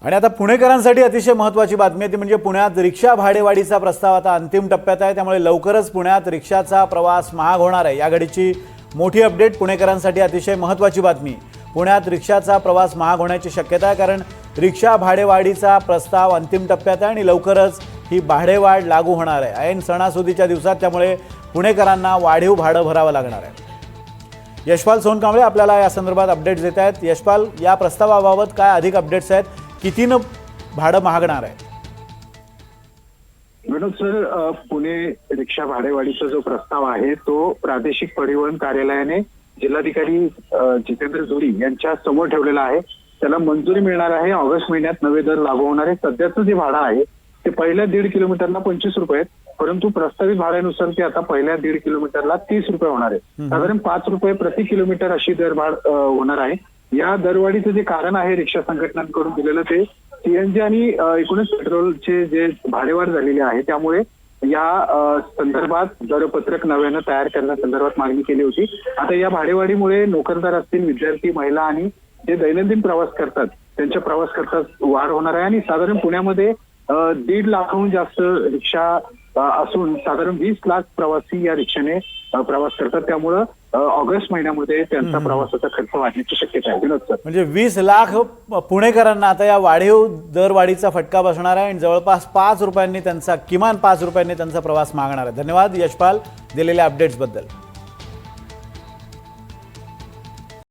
आणि आता पुणेकरांसाठी अतिशय महत्त्वाची बातमी आहे ती म्हणजे पुण्यात रिक्षा भाडेवाढीचा प्रस्ताव आता अंतिम टप्प्यात आहे। त्यामुळे लवकरच पुण्यात रिक्षाचा प्रवास महाग होणार आहे। या घडीची मोठी अपडेट, पुणेकरांसाठी अतिशय महत्त्वाची बातमी। पुण्यात रिक्षाचा प्रवास महाग होण्याची शक्यता आहे, कारण रिक्षा भाडेवाढीचा प्रस्ताव अंतिम टप्प्यात आहे आणि लवकरच ही भाडेवाढ लागू होणार आहे ऐन सणासुदीच्या दिवसात। त्यामुळे पुणेकरांना वाढीव भाडं भरावं लागणार आहे। यशपाल सोनकांबळे आपल्याला या संदर्भात अपडेट्स देत आहेत। यशपाल, या प्रस्तावाबाबत काय अधिक अपडेट्स आहेत? कितीनं भाडं महागणार आहे? विनोद सर, पुणे रिक्षा भाडेवाढीचा जो प्रस्ताव आहे तो प्रादेशिक परिवहन कार्यालयाने जिल्हाधिकारी जितेंद्र जोरी यांच्या समोर ठेवलेला आहे। त्याला मंजुरी मिळणार आहे। ऑगस्ट महिन्यात नवे दर लागू होणार आहे। सध्याचं जे भाडं आहे ते पहिल्या 1.5 किलोमीटरला 25 रुपये आहेत, परंतु प्रस्तावित भाड्यानुसार ते आता पहिल्या 1.5 किलोमीटरला 30 रुपये होणार आहे। साधारण 5 रुपये प्रति किलोमीटर अशी दरवाढ होणार आहे। या दरवाढीचं जे कारण आहे रिक्षा संघटनांकडून दिलेलं ते सीएनजी आणि एकूणच पेट्रोलचे जे भाडेवाढ झालेली आहे, त्यामुळे या संदर्भात दरपत्रक नव्यानं तयार करण्यासंदर्भात मागणी केली होती। आता या भाडेवाढीमुळे नोकरदार असतील, विद्यार्थी, महिला आणि जे दैनंदिन प्रवास करतात त्यांच्या प्रवास खर्चात वाढ होणार आहे। आणि साधारण पुण्यामध्ये 1.5 लाखाहून जास्त रिक्षा असून साधारण 20 लाख प्रवासी या रिक्षाने प्रवास करतात। त्यामुळं ऑगस्ट महिन्यामध्ये त्यांचा प्रवासाचा खर्च वाढण्याची शक्यता आहे। विनोद सर, म्हणजे 20 लाख पुणेकरांना आता या वाढीव दरवाढीचा फटका बसणार आहे आणि जवळपास 5 रुपयांनी त्यांचा, किमान 5 रुपयांनी त्यांचा प्रवास मागणार आहे। धन्यवाद यशपाल दिलेल्या अपडेट्सबद्दल।